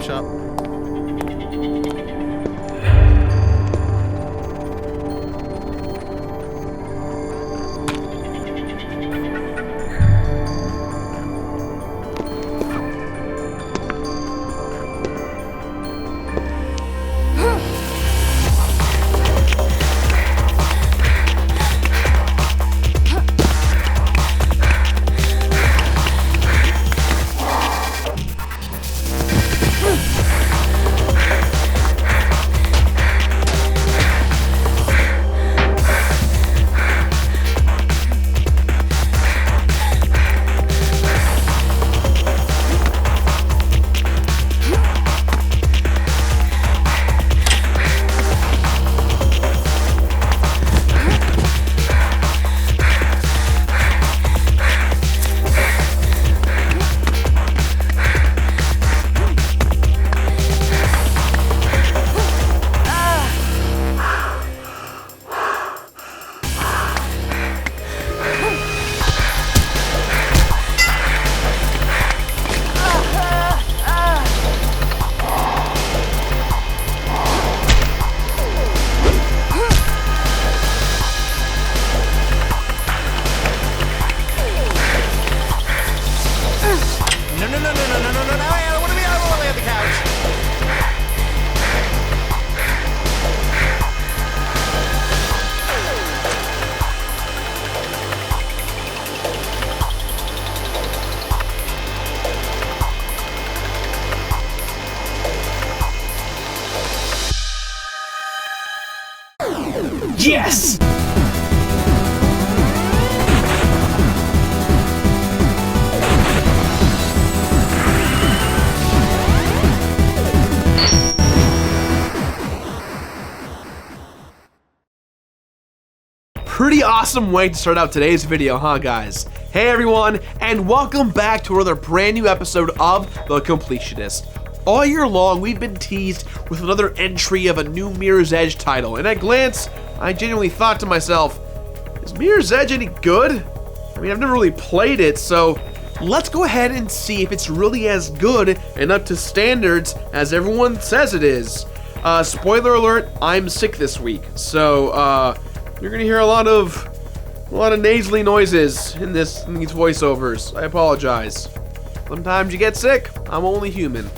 workshop. Yes! Pretty awesome way to start out today's video, huh guys? Hey everyone, and welcome back to another brand new episode of The Completionist. All year long, we've been teased with another entry of a new Mirror's Edge title, and at a glance, I genuinely thought to myself, is Mirror's Edge any good? I mean, I've never really played it, so let's go ahead and see if it's really as good and up to standards as everyone says it is. Spoiler alert, I'm sick this week, so you're gonna hear a lot of nasally noises in these voiceovers. I apologize. Sometimes you get sick. I'm only human.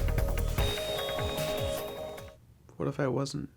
What if I wasn't?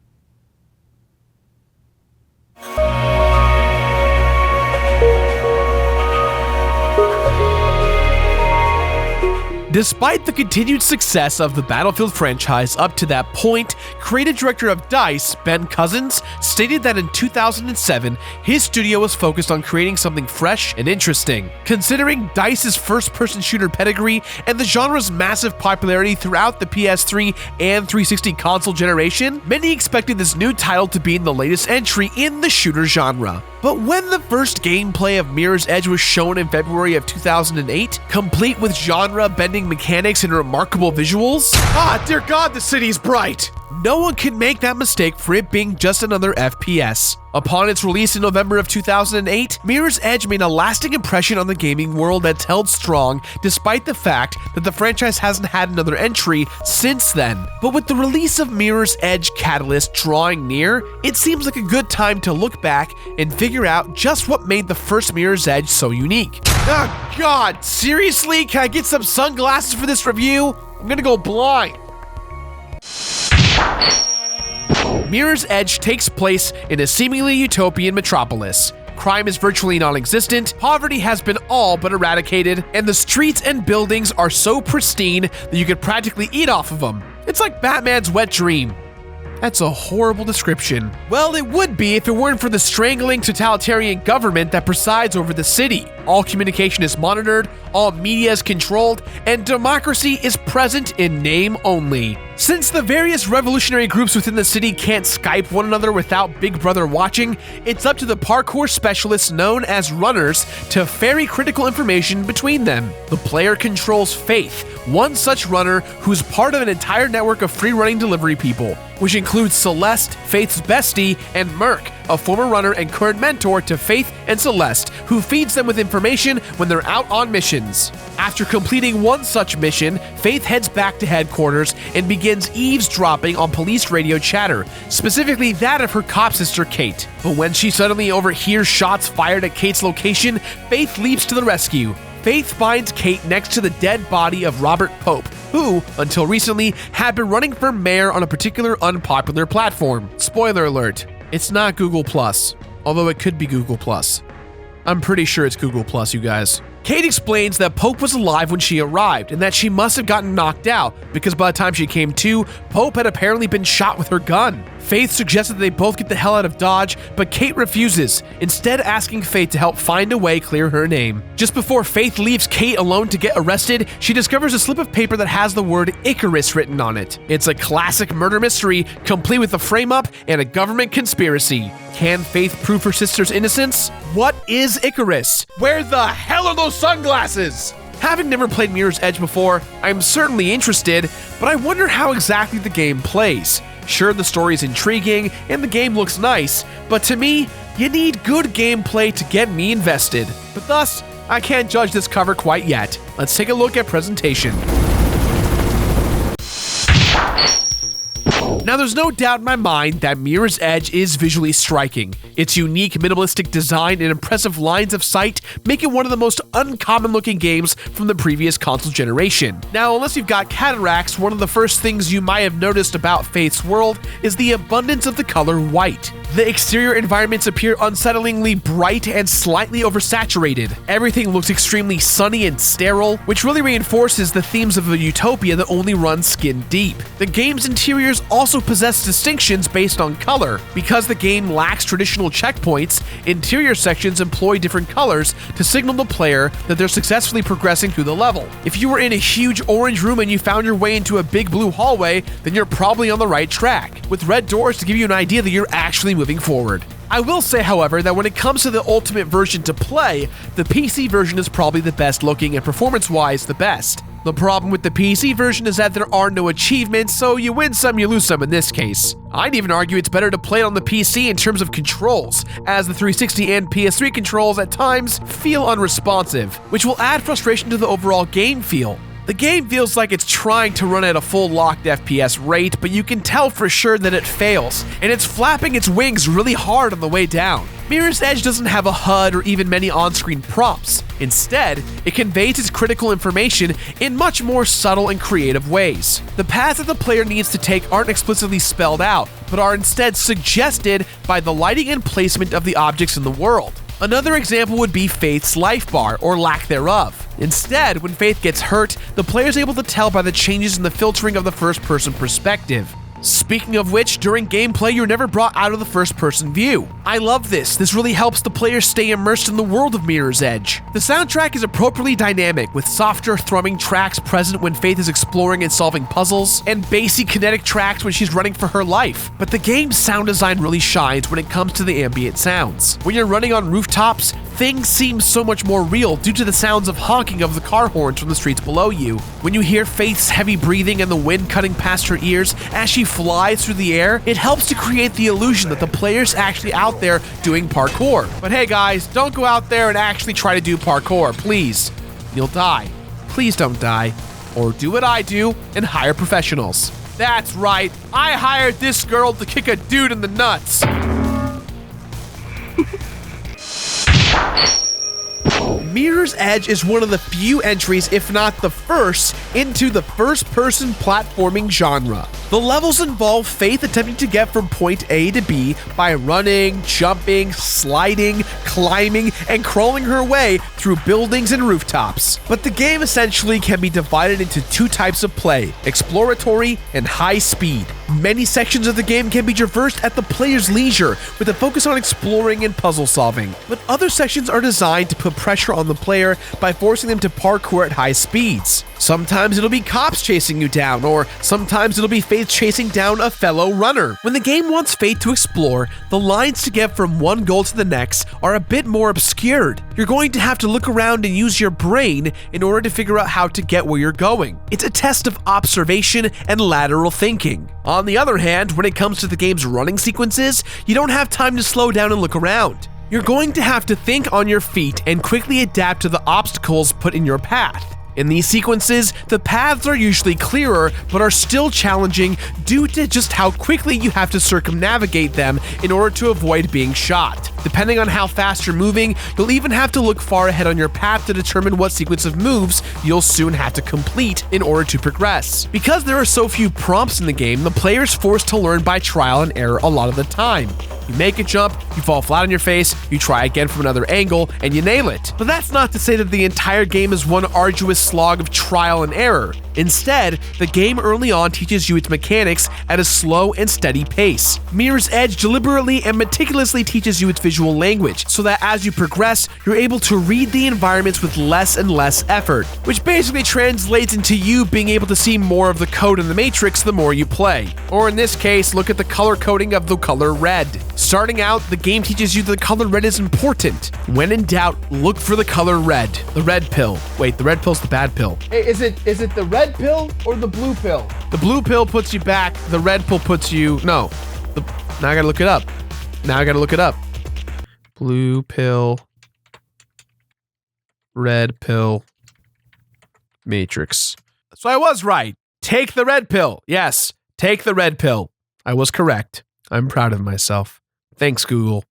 Despite the continued success of the Battlefield franchise up to that point, creative director of DICE, Ben Cousins, stated that in 2007, his studio was focused on creating something fresh and interesting. Considering DICE's first-person shooter pedigree and the genre's massive popularity throughout the PS3 and 360 console generation, many expected this new title to be the latest entry in the shooter genre. But when the first gameplay of Mirror's Edge was shown in February of 2008, complete with genre-bending mechanics and remarkable visuals, Dear God, the city's bright! No one could make that mistake for it being just another FPS. Upon its release in November of 2008, Mirror's Edge made a lasting impression on the gaming world that's held strong despite the fact that the franchise hasn't had another entry since then. But with the release of Mirror's Edge Catalyst drawing near, it seems like a good time to look back and figure out just what made the first Mirror's Edge so unique. Oh God, seriously? Can I get some sunglasses for this review? I'm gonna go blind. Mirror's Edge takes place in a seemingly utopian metropolis. Crime is virtually non-existent, poverty has been all but eradicated, and the streets and buildings are so pristine that you could practically eat off of them. It's like Batman's wet dream. That's a horrible description. Well, it would be if it weren't for the strangling totalitarian government that presides over the city. All communication is monitored, all media is controlled, and democracy is present in name only. Since the various revolutionary groups within the city can't Skype one another without Big Brother watching, it's up to the parkour specialists known as runners to ferry critical information between them. The player controls Faith, one such runner who's part of an entire network of free-running delivery people, which includes Celeste, Faith's bestie, and Merc, a former runner and current mentor to Faith and Celeste, who feeds them with information when they're out on missions. After completing one such mission, Faith heads back to headquarters and begins eavesdropping on police radio chatter, specifically that of her cop sister Kate. But when she suddenly overhears shots fired at Kate's location, Faith leaps to the rescue. Faith finds Kate next to the dead body of Robert Pope, who, until recently, had been running for mayor on a particular unpopular platform. Spoiler alert, it's not Google+, although it could be Google+. I'm pretty sure it's Google+, you guys. Kate explains that Pope was alive when she arrived and that she must have gotten knocked out because by the time she came to, Pope had apparently been shot with her gun. Faith suggested that they both get the hell out of Dodge, but Kate refuses, instead asking Faith to help find a way clear her name. Just before Faith leaves Kate alone to get arrested, she discovers a slip of paper that has the word Icarus written on it. It's a classic murder mystery, complete with a frame-up and a government conspiracy. Can Faith prove her sister's innocence? What is Icarus? Where the hell are those sunglasses? Having never played Mirror's Edge before, I'm certainly interested, but I wonder how exactly the game plays. Sure, the story is intriguing and the game looks nice, but to me, you need good gameplay to get me invested. But thus, I can't judge this cover quite yet. Let's take a look at presentation. Now, there's no doubt in my mind that Mirror's Edge is visually striking. Its unique minimalistic design and impressive lines of sight make it one of the most uncommon looking games from the previous console generation. Now, unless you've got cataracts, one of the first things you might have noticed about Faith's world is the abundance of the color white. The exterior environments appear unsettlingly bright and slightly oversaturated. Everything looks extremely sunny and sterile, which really reinforces the themes of a utopia that only runs skin deep. The game's interiors also possess distinctions based on color. Because the game lacks traditional checkpoints, interior sections employ different colors to signal the player that they're successfully progressing through the level. If you were in a huge orange room and you found your way into a big blue hallway, then you're probably on the right track, with red doors to give you an idea that you're actually moving forward. I will say, however, that when it comes to the ultimate version to play, the PC version is probably the best looking and performance-wise the best. The problem with the PC version is that there are no achievements, so you win some, you lose some in this case. I'd even argue it's better to play it on the PC in terms of controls, as the 360 and PS3 controls at times feel unresponsive, which will add frustration to the overall game feel. The game feels like it's trying to run at a full locked FPS rate, but you can tell for sure that it fails, and it's flapping its wings really hard on the way down. Mirror's Edge doesn't have a HUD or even many on-screen prompts. Instead, it conveys its critical information in much more subtle and creative ways. The paths that the player needs to take aren't explicitly spelled out, but are instead suggested by the lighting and placement of the objects in the world. Another example would be Faith's life bar, or lack thereof. Instead, when Faith gets hurt, the player is able to tell by the changes in the filtering of the first-person perspective. Speaking of which, during gameplay, you're never brought out of the first-person view. I love this. This really helps the player stay immersed in the world of Mirror's Edge. The soundtrack is appropriately dynamic, with softer, thrumming tracks present when Faith is exploring and solving puzzles, and bassy, kinetic tracks when she's running for her life. But the game's sound design really shines when it comes to the ambient sounds. When you're running on rooftops, things seem so much more real due to the sounds of honking of the car horns from the streets below you. When you hear Faith's heavy breathing and the wind cutting past her ears as she flies through the air, it helps to create the illusion that the player's actually out there doing parkour. But hey guys, don't go out there and actually try to do parkour, please. You'll die. Please don't die. Or do what I do and hire professionals. That's right, I hired this girl to kick a dude in the nuts. Mirror's Edge is one of the few entries, if not the first, into the first-person platforming genre. The levels involve Faith attempting to get from point A to B by running, jumping, sliding, climbing, and crawling her way through buildings and rooftops. But the game essentially can be divided into two types of play: exploratory and high speed. Many sections of the game can be traversed at the player's leisure, with a focus on exploring and puzzle solving. But other sections are designed to put pressure on the player by forcing them to parkour at high speeds. Sometimes it'll be cops chasing you down, or sometimes it'll be Faith chasing down a fellow runner. When the game wants Faith to explore, the lines to get from one goal to the next are a bit more obscured. You're going to have to look around and use your brain in order to figure out how to get where you're going. It's a test of observation and lateral thinking. On the other hand, when it comes to the game's running sequences, you don't have time to slow down and look around. You're going to have to think on your feet and quickly adapt to the obstacles put in your path. In these sequences, the paths are usually clearer, but are still challenging due to just how quickly you have to circumnavigate them in order to avoid being shot. Depending on how fast you're moving, you'll even have to look far ahead on your path to determine what sequence of moves you'll soon have to complete in order to progress. Because there are so few prompts in the game, the player is forced to learn by trial and error a lot of the time. You make a jump, you fall flat on your face, you try again from another angle, and you nail it. But that's not to say that the entire game is one arduous slog of trial and error. Instead, the game early on teaches you its mechanics at a slow and steady pace. Mirror's Edge deliberately and meticulously teaches you its visual language, so that as you progress, you're able to read the environments with less and less effort, which basically translates into you being able to see more of the code in the Matrix the more you play. Or in this case, look at the color coding of the color red. Starting out, the game teaches you that the color red is important. When in doubt, look for the color red. The red pill. Wait, the red pill's the bad pill. Hey, is it the red pill or the blue pill? The blue pill puts you back, the red pill puts you... No. Now I gotta look it up. Blue pill. Red pill. Matrix. So I was right. Take the red pill. Yes, take the red pill. I was correct. I'm proud of myself. Thanks, Google.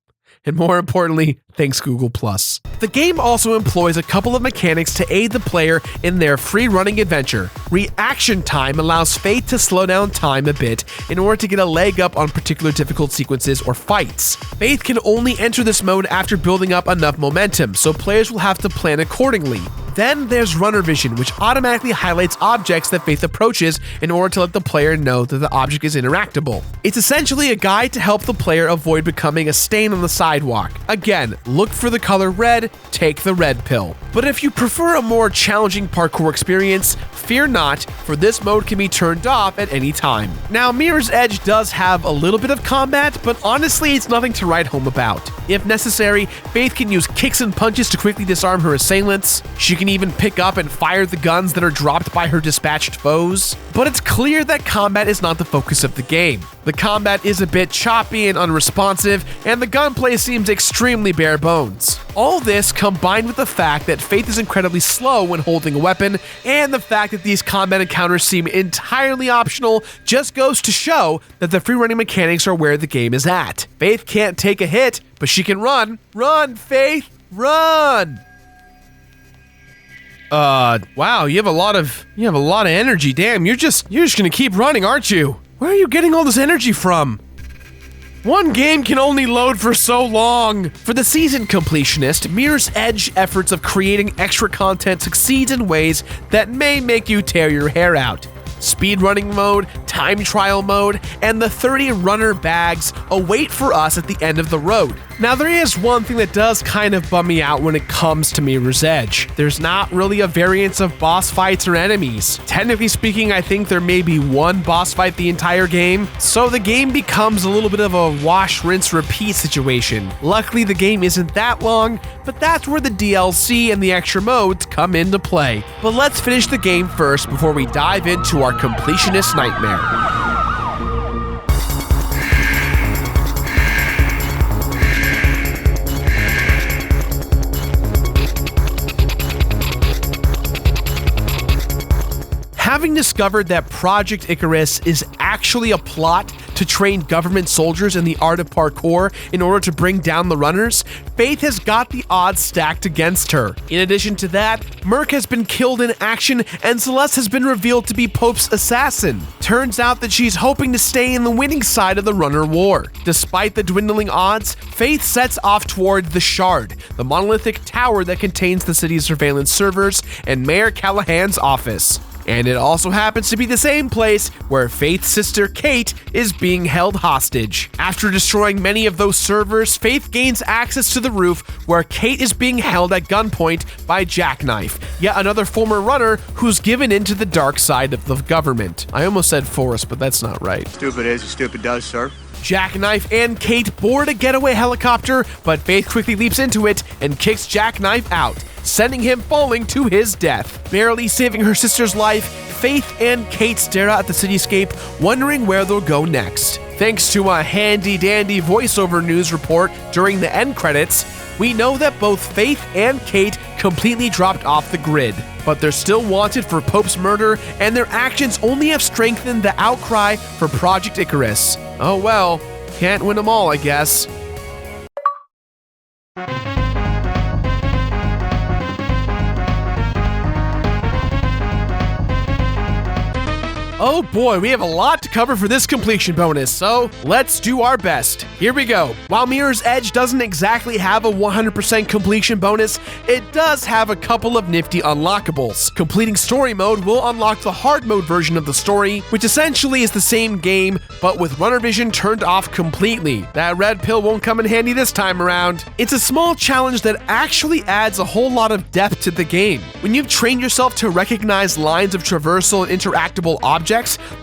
And more importantly, thanks Google+. The game also employs a couple of mechanics to aid the player in their free-running adventure. Reaction time allows Faith to slow down time a bit in order to get a leg up on particular difficult sequences or fights. Faith can only enter this mode after building up enough momentum, so players will have to plan accordingly. Then there's runner vision, which automatically highlights objects that Faith approaches in order to let the player know that the object is interactable. It's essentially a guide to help the player avoid becoming a stain on the sidewalk. Again, look for the color red, take the red pill. But if you prefer a more challenging parkour experience, fear not, for this mode can be turned off at any time. Now, Mirror's Edge does have a little bit of combat, but honestly, it's nothing to write home about. If necessary, Faith can use kicks and punches to quickly disarm her assailants. She can even pick up and fire the guns that are dropped by her dispatched foes. But it's clear that combat is not the focus of the game. The combat is a bit choppy and unresponsive, and the gunplay seems extremely bare bones. All this combined with the fact that Faith is incredibly slow when holding a weapon, and the fact that these combat encounters seem entirely optional, just goes to show that the free-running mechanics are where the game is at. Faith can't take a hit, but she can run. Run, Faith, run! Wow, you have a lot of energy. Damn, you're just gonna keep running, aren't you? Where are you getting all this energy from? One game can only load for so long. For the seasoned completionist, Mirror's Edge efforts of creating extra content succeeds in ways that may make you tear your hair out. Speedrunning mode, time trial mode, and the 30 runner bags await for us at the end of the road. Now, there is one thing that does kind of bum me out when it comes to Mirror's Edge. There's not really a variance of boss fights or enemies. Technically speaking, I think there may be one boss fight the entire game, so the game becomes a little bit of a wash, rinse, repeat situation. Luckily, the game isn't that long, but that's where the DLC and the extra modes come into play. But let's finish the game first before we dive into our completionist nightmare. Having discovered that Project Icarus is actually a plot to train government soldiers in the art of parkour in order to bring down the runners, Faith has got the odds stacked against her. In addition to that, Merc has been killed in action and Celeste has been revealed to be Pope's assassin. Turns out that she's hoping to stay in the winning side of the runner war. Despite the dwindling odds, Faith sets off toward the Shard, the monolithic tower that contains the city's surveillance servers and Mayor Callahan's office. And it also happens to be the same place where Faith's sister Kate is being held hostage. After destroying many of those servers, Faith gains access to the roof where Kate is being held at gunpoint by Jackknife. yet another former runner who's given into the dark side of the government. I almost said force, but that's not right. Stupid is as stupid does, sir. Jackknife and Kate board a getaway helicopter, but Faith quickly leaps into it and kicks Jackknife out, sending him falling to his death. Barely saving her sister's life, Faith and Kate stare out at the cityscape, wondering where they'll go next. Thanks to a handy-dandy voiceover news report during the end credits, we know that both Faith and Kate completely dropped off the grid, but they're still wanted for Pope's murder, and their actions only have strengthened the outcry for Project Icarus. Oh well, can't win them all, I guess. Oh boy, we have a lot to cover for this completion bonus, so let's do our best. Here we go. While Mirror's Edge doesn't exactly have a 100% completion bonus, it does have a couple of nifty unlockables. Completing story mode will unlock the hard mode version of the story, which essentially is the same game, but with runner vision turned off completely. That red pill won't come in handy this time around. It's a small challenge that actually adds a whole lot of depth to the game. When you've trained yourself to recognize lines of traversal and interactable objects,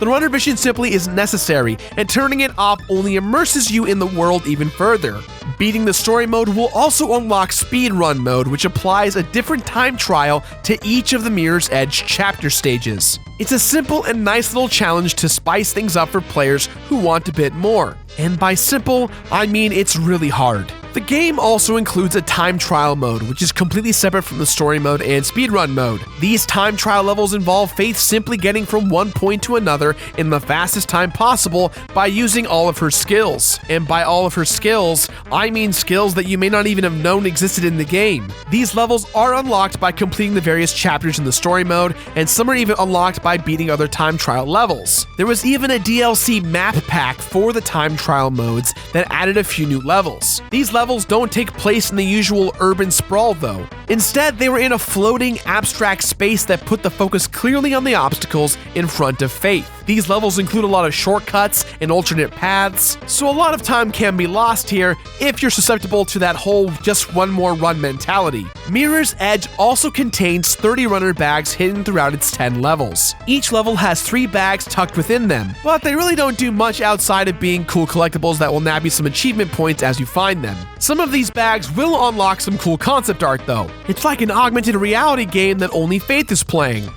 the runner vision simply isn't necessary, and turning it off only immerses you in the world even further. Beating the story mode will also unlock speedrun mode, which applies a different time trial to each of the Mirror's Edge chapter stages. It's a simple and nice little challenge to spice things up for players who want a bit more. And by simple, I mean it's really hard. The game also includes a time trial mode, which is completely separate from the story mode and speedrun mode. These time trial levels involve Faith simply getting from one point to another in the fastest time possible by using all of her skills. And by all of her skills, I mean skills that you may not even have known existed in the game. These levels are unlocked by completing the various chapters in the story mode, and some are even unlocked by beating other time trial levels. There was even a DLC map pack for the time trial modes that added a few new levels. These levels don't take place in the usual urban sprawl though. Instead, they were in a floating, abstract space that put the focus clearly on the obstacles in front of Faith. These levels include a lot of shortcuts and alternate paths, so a lot of time can be lost here if you're susceptible to that whole just one more run mentality. Mirror's Edge also contains 30 runner bags hidden throughout its 10 levels. Each level has 3 bags tucked within them, but they really don't do much outside of being cool collectibles that will nab you some achievement points as you find them. Some of these bags will unlock some cool concept art though. It's like an augmented reality game that only Faith is playing.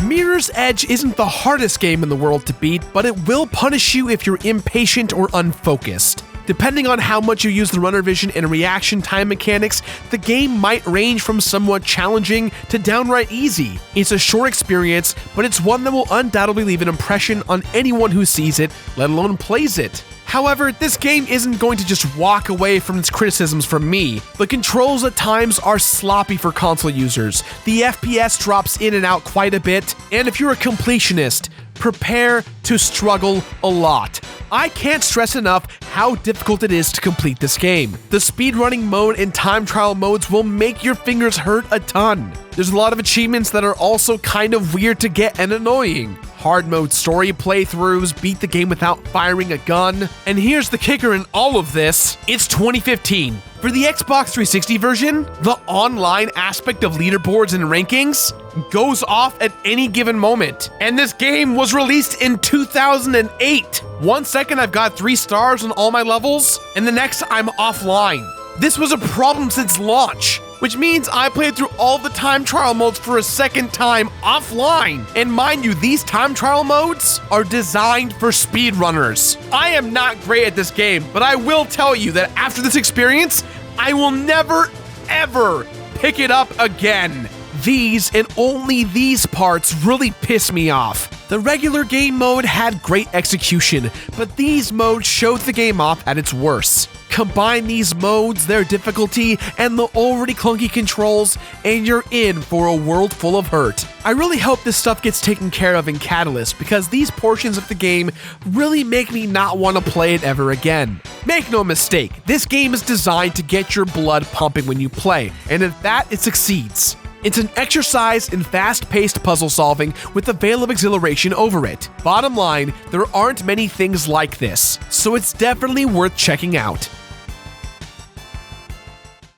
Mirror's Edge isn't the hardest game in the world to beat, but it will punish you if you're impatient or unfocused. Depending on how much you use the runner vision and reaction time mechanics, the game might range from somewhat challenging to downright easy. It's a short experience, but it's one that will undoubtedly leave an impression on anyone who sees it, let alone plays it. However, this game isn't going to just walk away from its criticisms from me. The controls at times are sloppy for console users, the FPS drops in and out quite a bit, and if you're a completionist, prepare to struggle a lot. I can't stress enough how difficult it is to complete this game. The speedrunning mode and time trial modes will make your fingers hurt a ton. There's a lot of achievements that are also kind of weird to get and annoying. Hard mode story playthroughs, beat the game without firing a gun. And here's the kicker in all of this, it's 2015. For the Xbox 360 version, the online aspect of leaderboards and rankings goes off at any given moment. And this game was released in 2008. One second I've got 3 stars on all my levels, and the next I'm offline. This was a problem since launch, which means I played through all the time trial modes for a second time offline. And mind you, these time trial modes are designed for speedrunners. I am not great at this game, but I will tell you that after this experience, I will never, ever pick it up again. These and only these parts really piss me off. The regular game mode had great execution, but these modes showed the game off at its worst. Combine these modes, their difficulty, and the already clunky controls, and you're in for a world full of hurt. I really hope this stuff gets taken care of in Catalyst, because these portions of the game really make me not want to play it ever again. Make no mistake, this game is designed to get your blood pumping when you play, and at that, it succeeds. It's an exercise in fast-paced puzzle solving with a veil of exhilaration over it. Bottom line, there aren't many things like this, so it's definitely worth checking out.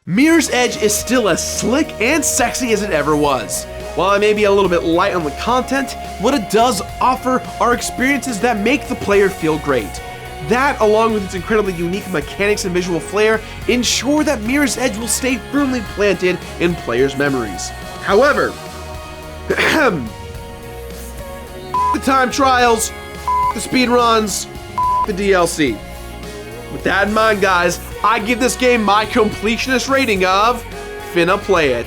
Mirror's Edge is still as slick and sexy as it ever was. While it may be a little bit light on the content, what it does offer are experiences that make the player feel great. That, along with its incredibly unique mechanics and visual flair, ensure that Mirror's Edge will stay firmly planted in players' memories. However, the time trials, the speedruns, the DLC. With that in mind, guys, I give this game my completionist rating of finna play it.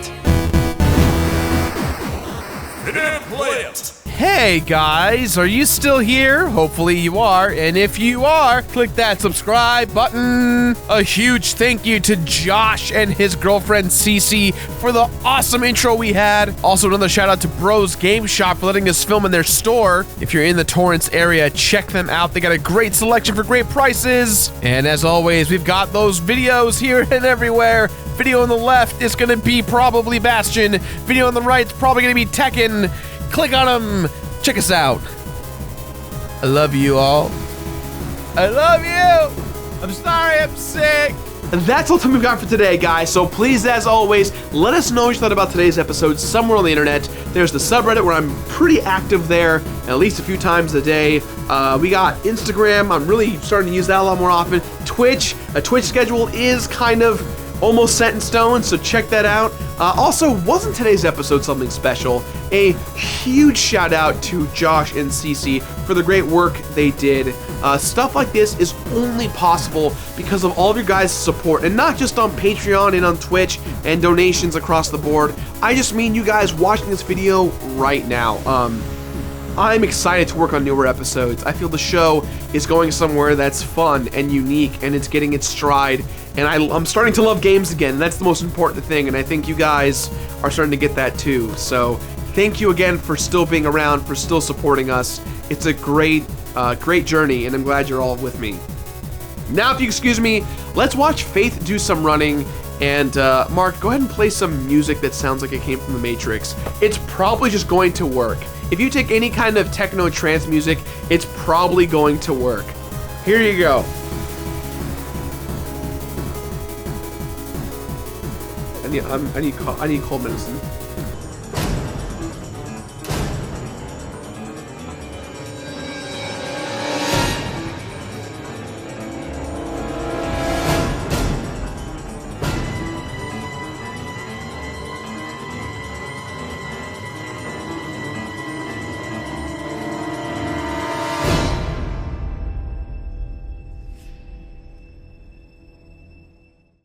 Finna play it. Hey guys, are you still here? Hopefully you are, and if you are, click that subscribe button. A huge thank you to Josh and his girlfriend Cece for the awesome intro we had. Also another shout out to Bros Game Shop for letting us film in their store. If you're in the Torrance area, check them out. They got a great selection for great prices. And as always, we've got those videos here and everywhere. Video on the left is gonna be probably Bastion. Video on the right is probably gonna be Tekken. Click on them. Check us out. I love you all. I love you. I'm sorry I'm sick. That's all the time we've got for today, guys. So please, as always, let us know what you thought about today's episode somewhere on the internet. There's the subreddit where I'm pretty active there, at least a few times a day. We got Instagram. I'm really starting to use that a lot more often. Twitch. A Twitch schedule is kind of almost set in stone, so check that out. Also, wasn't today's episode something special? A huge shout out to Josh and Cece for the great work they did. Stuff like this is only possible because of all of your guys' support, and not just on Patreon and on Twitch and donations across the board. I just mean you guys watching this video right now. I'm excited to work on newer episodes. I feel the show is going somewhere that's fun and unique, and it's getting its stride, and I'm starting to love games again, and that's the most important thing, and I think you guys are starting to get that too. So thank you again for still being around, for still supporting us. It's a great journey, and I'm glad you're all with me. Now, if you excuse me, let's watch Faith do some running. And Mark, go ahead and play some music that sounds like it came from the Matrix. It's probably just going to work. If you take any kind of techno trance music, it's probably going to work. Here you go. I need cold medicine.